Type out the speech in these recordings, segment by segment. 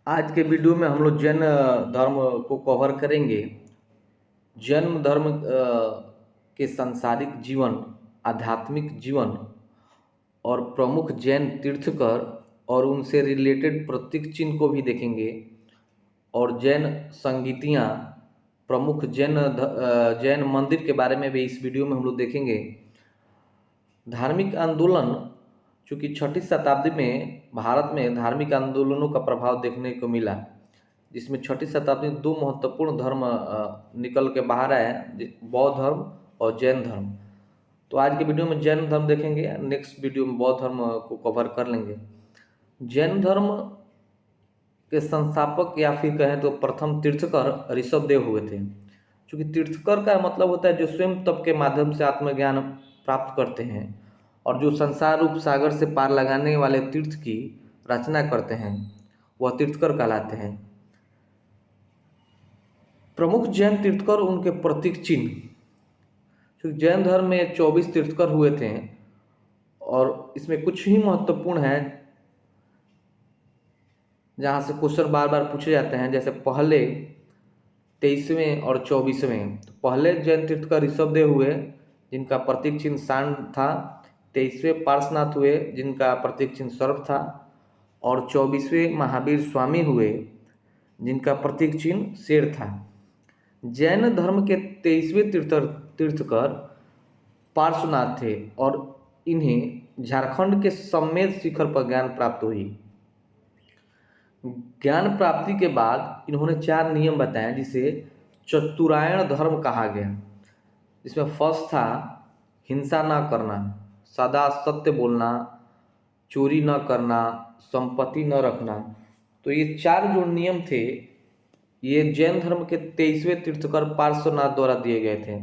आज के वीडियो में हम लोग जैन धर्म को कवर करेंगे। जैन धर्म के सांसारिक जीवन, आध्यात्मिक जीवन और प्रमुख जैन तीर्थकर और उनसे रिलेटेड प्रतीक चिन्ह को भी देखेंगे। और जैन संगीतियाँ, प्रमुख जैन मंदिर के बारे में भी इस वीडियो में हम लोग देखेंगे। धार्मिक आंदोलन, चूँकि छठी शताब्दी में भारत में धार्मिक आंदोलनों का प्रभाव देखने को मिला, जिसमें छठी शताब्दी में दो महत्वपूर्ण धर्म निकल के बाहर आए, बौद्ध धर्म और जैन धर्म। तो आज के वीडियो में जैन धर्म देखेंगे, नेक्स्ट वीडियो में बौद्ध धर्म को कवर कर लेंगे। जैन धर्म के संस्थापक या फिर कहें तो प्रथम तीर्थकर ऋषभ देव हुए थे। क्योंकि तीर्थकर का मतलब होता है जो स्वयं तप के माध्यम से आत्मज्ञान प्राप्त करते हैं और जो संसार रूप सागर से पार लगाने वाले तीर्थ की रचना करते हैं, वह तीर्थकर कहलाते हैं। प्रमुख जैन तीर्थकर, उनके प्रतीक चिन्ह। क्योंकि जैन धर्म में 24 तीर्थकर हुए थे और इसमें कुछ ही महत्वपूर्ण है जहाँ से क्वेश्चन बार बार पूछे जाते हैं, जैसे पहले 23वें और 24वें। तो पहले जैन तीर्थकर ऋषभ देव हुए जिनका प्रतीक चिन्ह सांड था। 23वें पार्श्वनाथ हुए जिनका प्रतीक चिन्ह सर्प था। और 24वें महावीर स्वामी हुए जिनका प्रतीक चिन्ह शेर था। जैन धर्म के 23वें तीर्थकर पार्श्वनाथ थे और इन्हें झारखंड के सम्मेद शिखर पर ज्ञान प्राप्त हुई। ज्ञान प्राप्ति के बाद इन्होंने 4 नियम बताए जिसे चतुरायण धर्म कहा गया। जिसमें फर्स्ट था हिंसा न करना, सदा सत्य बोलना, चोरी न करना, संपत्ति न रखना। तो ये 4 जो नियम थे, ये जैन धर्म के 23वें तीर्थकर पार्श्वनाथ द्वारा दिए गए थे,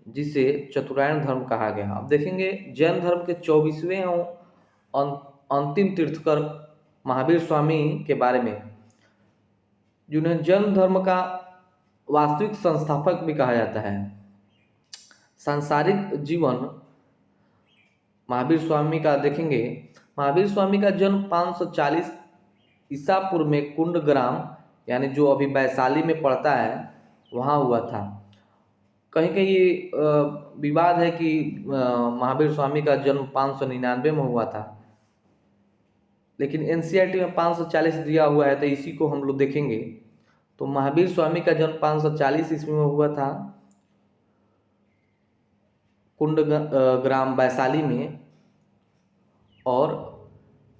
जिसे चतुरायण धर्म कहा गया। अब देखेंगे जैन धर्म के 24वें और अंतिम तीर्थकर महावीर स्वामी के बारे में, जिन्हें जैन धर्म का वास्तविक संस्थापक भी कहा जाता है। सांसारिक जीवन महावीर स्वामी का देखेंगे। महावीर स्वामी का जन्म 540 ईसा पूर्व में कुंड ग्राम, यानी जो अभी वैशाली में पड़ता है, वहाँ हुआ था। कहीं कहीं ये विवाद है कि महावीर स्वामी का जन्म 599 में हुआ था, लेकिन एनसीईआरटी में 540 दिया हुआ है, तो इसी को हम लोग देखेंगे। तो महावीर स्वामी का जन्म 540 ईस्वी में हुआ था कुंड ग्राम वैशाली में। और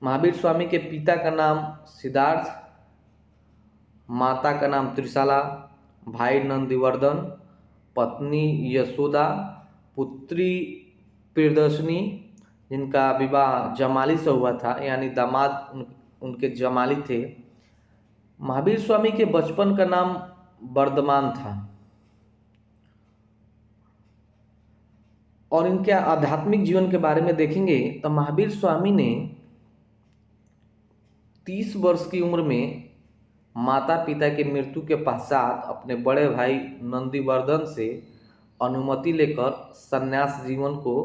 महावीर स्वामी के पिता का नाम सिद्धार्थ, माता का नाम त्रिशाला, भाई नंदिवर्धन, पत्नी यशोदा, पुत्री प्रियदर्शनी, जिनका विवाह जमाली से हुआ था, यानी दामाद उनके जमाली थे। महावीर स्वामी के बचपन का नाम वर्धमान था। और इनके आध्यात्मिक जीवन के बारे में देखेंगे तो महावीर स्वामी ने 30 वर्ष की उम्र में माता पिता की मृत्यु के पश्चात अपने बड़े भाई नंदिवर्धन से अनुमति लेकर संन्यास जीवन को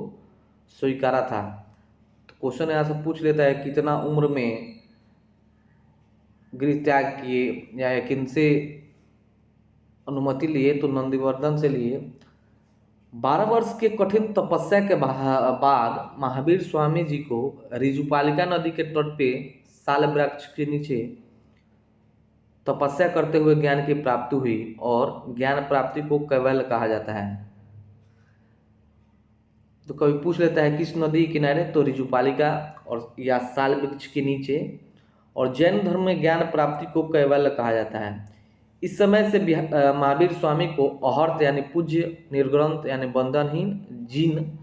स्वीकारा था। तो क्वेश्चन यहाँ से पूछ लेता है कितना उम्र में गृह त्याग किए या किनसे अनुमति लिए, तो नंदिवर्धन से लिए। 12 वर्ष के कठिन तपस्या के बाद महावीर स्वामी जी को ऋजुपालिका नदी के तट पे साल वृक्ष के नीचे तपस्या करते हुए ज्ञान की प्राप्ति हुई और ज्ञान प्राप्ति को कैवल्य कहा जाता है। तो कभी पूछ लेता है किस नदी के किनारे, तो ऋजुपालिका और या साल वृक्ष के नीचे। और जैन धर्म में ज्ञान प्राप्ति को कैवल्य कहा जाता है। इस समय से महावीर स्वामी को अहर्त यानी पूज्य, निर्ग्रंथ यानी बंधनहीन, जिन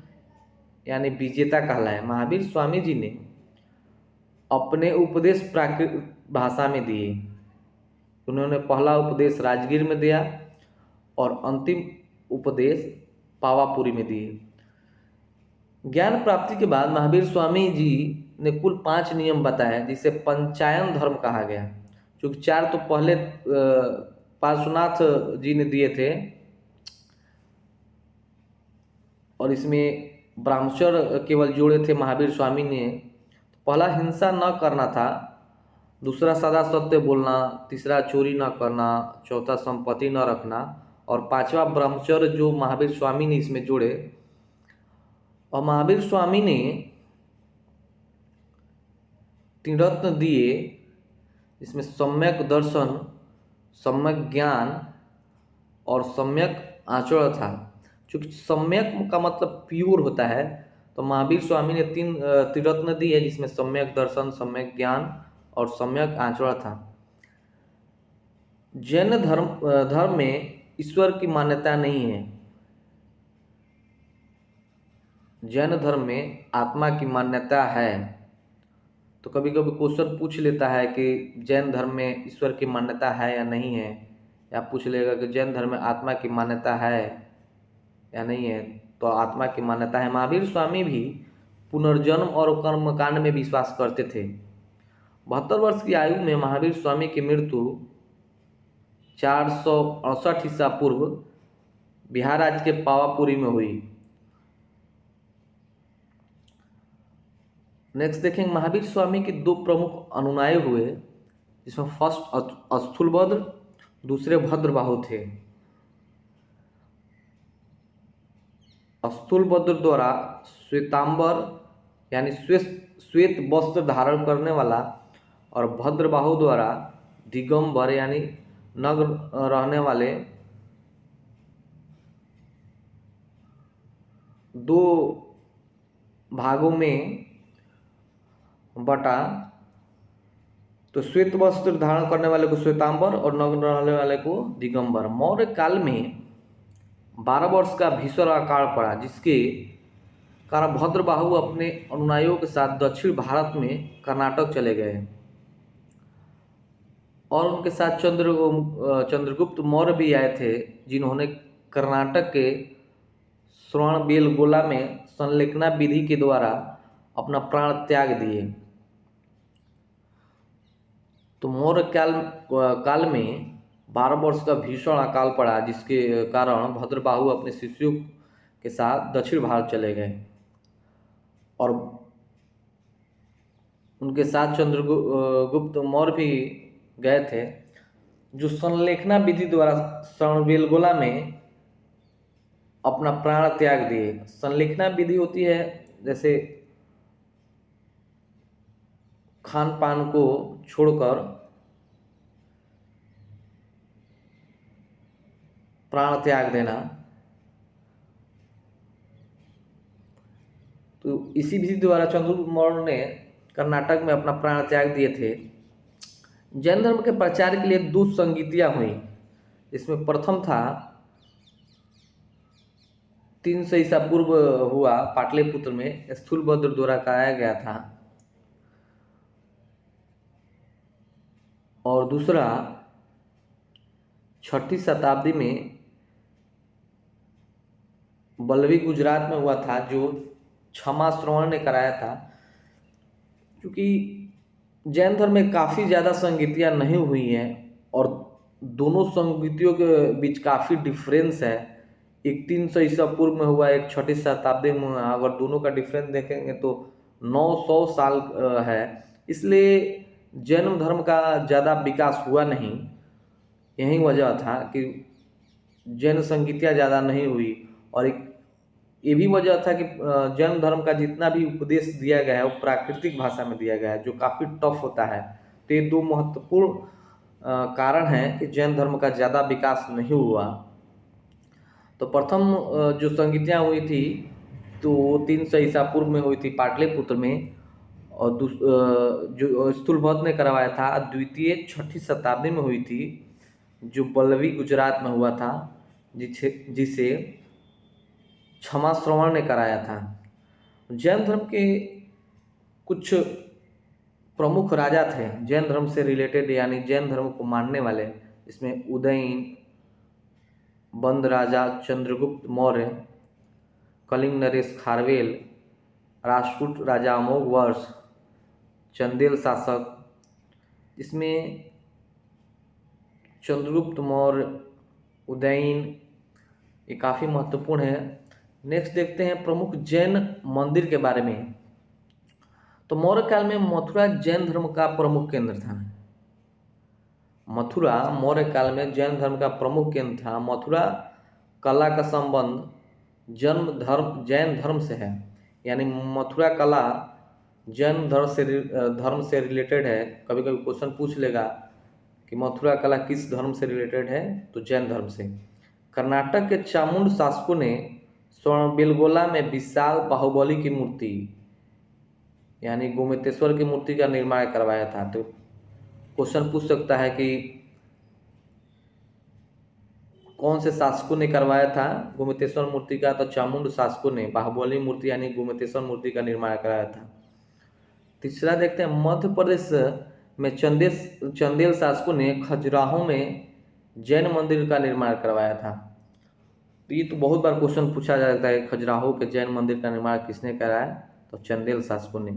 यानी विजेता कहलाया। महावीर स्वामी जी ने अपने उपदेश प्राकृत भाषा में दिए। उन्होंने पहला उपदेश राजगीर में दिया और अंतिम उपदेश पावापुरी में दिए। ज्ञान प्राप्ति के बाद महावीर स्वामी जी ने कुल 5 नियम बताए जिसे पंचायन धर्म कहा गया। क्योंकि 4 तो पहले पार्श्वनाथ जी ने दिए थे और इसमें ब्रह्मचर्य केवल जोड़े थे महावीर स्वामी ने। पहला हिंसा न करना था दूसरा सदा सत्य बोलना, तीसरा चोरी न करना, चौथा संपत्ति न रखना, और पांचवा ब्रह्मचर्य जो महावीर स्वामी ने इसमें जोड़े। और महावीर स्वामी ने 3 रत्न दिए, इसमें सम्यक दर्शन, सम्यक ज्ञान और सम्यक आचरण था। चूँकि सम्यक का मतलब प्योर होता है, तो महावीर स्वामी ने 3 त्रिरत्न दी है, जिसमें सम्यक दर्शन, सम्यक ज्ञान और सम्यक आचरण था। जैन धर्म में ईश्वर की मान्यता नहीं है। जैन धर्म में आत्मा की मान्यता है। तो कभी कभी क्वेश्चन पूछ लेता है कि जैन धर्म में ईश्वर की मान्यता है या नहीं है, या पूछ लेगा कि जैन धर्म में आत्मा की मान्यता है या नहीं है। तो आत्मा की मान्यता है। महावीर स्वामी भी पुनर्जन्म और कर्मकांड में विश्वास करते थे। 72 वर्ष की आयु में महावीर स्वामी की मृत्यु 468 ईसा पूर्व बिहार राज्य के पावापुरी में हुई। नेक्स्ट देखेंगे, महावीर स्वामी के 2 प्रमुख अनुयायी हुए, जिसमें फर्स्ट स्थूलभद्र, दूसरे भद्रबाहु थे। स्थूलभद्र द्वारा श्वेतांबर यानी श्वेत वस्त्र धारण करने वाला, और भद्रबाहु द्वारा दिगंबर यानी नग्न रहने वाले 2 भागों में बटा। तो श्वेत वस्त्र धारण करने वाले को श्वेतांबर और नग्न रहने वाले को दिगंबर। मौर्य काल में 12 वर्ष का भीषण अकाल पड़ा, जिसके कारण भद्रबाहु अपने अनुयायियों के साथ दक्षिण भारत में कर्नाटक चले गए, और उनके साथ चंद्रगुप्त मौर्य भी आए थे, जिन्होंने कर्नाटक के श्रवणबेलगोला में संलेखना विधि के द्वारा अपना प्राण त्याग दिए। तो मौर्य काल में 12 वर्ष का भीषण अकाल पड़ा, जिसके कारण भद्रबाहु अपने शिष्यों के साथ दक्षिण भारत चले गए, और उनके साथ चंद्रगुप्त मौर्य भी गए थे, जो संलेखना विधि द्वारा श्रवणबेलगोला में अपना प्राण त्याग दिए। संलेखना विधि होती है जैसे खान पान को छोड़कर प्राण त्याग देना। तो इसी विधि द्वारा चंद्रगुप्त मौर्य ने कर्नाटक में अपना प्राण त्याग दिए थे। जैन धर्म के प्रचार के लिए 2 संगीतियाँ हुई। इसमें प्रथम था 300 ईसा पूर्व हुआ, पाटलिपुत्र में स्थूलभद्र द्वारा कराया गया था, और दूसरा 6ठी शताब्दी में बल्लवी गुजरात में हुआ था, जो क्षमा श्रवण ने कराया था। क्योंकि जैन धर्म में काफ़ी ज़्यादा संगीतियाँ नहीं हुई हैं, और दोनों संगीतियों के बीच काफ़ी डिफरेंस है। एक 300 ईसा पूर्व में हुआ, एक 6ठी शताब्दी में हुआ। अगर दोनों का डिफरेंस देखेंगे तो 900 साल है। इसलिए जैन धर्म का ज़्यादा विकास हुआ नहीं। यही वजह था कि जैन संगीतियाँ ज़्यादा नहीं हुई, और एक ये भी वजह था कि जैन धर्म का जितना भी उपदेश दिया गया है वो प्राकृतिक भाषा में दिया गया है, जो काफ़ी टफ होता है। तो ये 2 महत्वपूर्ण कारण हैं कि जैन धर्म का ज़्यादा विकास नहीं हुआ। तो प्रथम जो संगीतियाँ हुई थी तो 300 ईसा पूर्व में हुई थी पाटलिपुत्र में, और जो स्थूलभद्र ने करवाया था द्वितीय 6ठी शताब्दी में हुई थी, जो बल्लवी गुजरात में हुआ था, जिसे क्षमा श्रवण ने कराया था। जैन धर्म के कुछ प्रमुख राजा थे जैन धर्म से रिलेटेड, यानी जैन धर्म को मानने वाले। इसमें उदयन, बंद राजा चंद्रगुप्त मौर्य, कलिंग नरेश खारवेल, राष्ट्रकूट राजा अमोघ वर्ष, चंदेल शासक। इसमें चंद्रगुप्त मौर्य, उदयन, ये काफ़ी महत्वपूर्ण है। नेक्स्ट देखते हैं प्रमुख जैन मंदिर के बारे में। तो मौर्य काल में मथुरा जैन धर्म का प्रमुख केंद्र था। मथुरा मौर्य काल में जैन धर्म का प्रमुख केंद्र था। मथुरा कला का संबंध जैन धर्म से है, यानी मथुरा कला जैन धर्म से रिलेटेड है। कभी कभी क्वेश्चन पूछ लेगा कि मथुरा कला किस धर्म से रिलेटेड है, तो जैन धर्म से। कर्नाटक के चामुंड शासकों ने स्वर्णबेलगोला में विशाल बाहुबली की मूर्ति यानी गोमतेश्वर की मूर्ति का निर्माण करवाया था। तो क्वेश्चन पूछ सकता है कि कौन से शासकों ने करवाया था गोमतेश्वर मूर्ति का, तो चामुंड शासकों ने बाहुबली मूर्ति यानी गोमतेश्वर मूर्ति का निर्माण कराया था। तीसरा देखते हैं, मध्य प्रदेश में चंदेल शासकों ने खजुराहो में जैन मंदिर का निर्माण करवाया था। तो ये तो बहुत बार क्वेश्चन पूछा जाता है, खजुराहो के जैन मंदिर का निर्माण किसने कराया, तो चंदेल शासकों ने।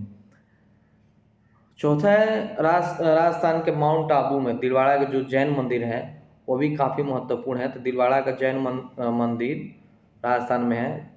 चौथा है, राजस्थान के माउंट आबू में दिलवाड़ा के जो जैन मंदिर है वो भी काफ़ी महत्वपूर्ण है। तो दिलवाड़ा का जैन मंदिर राजस्थान में है,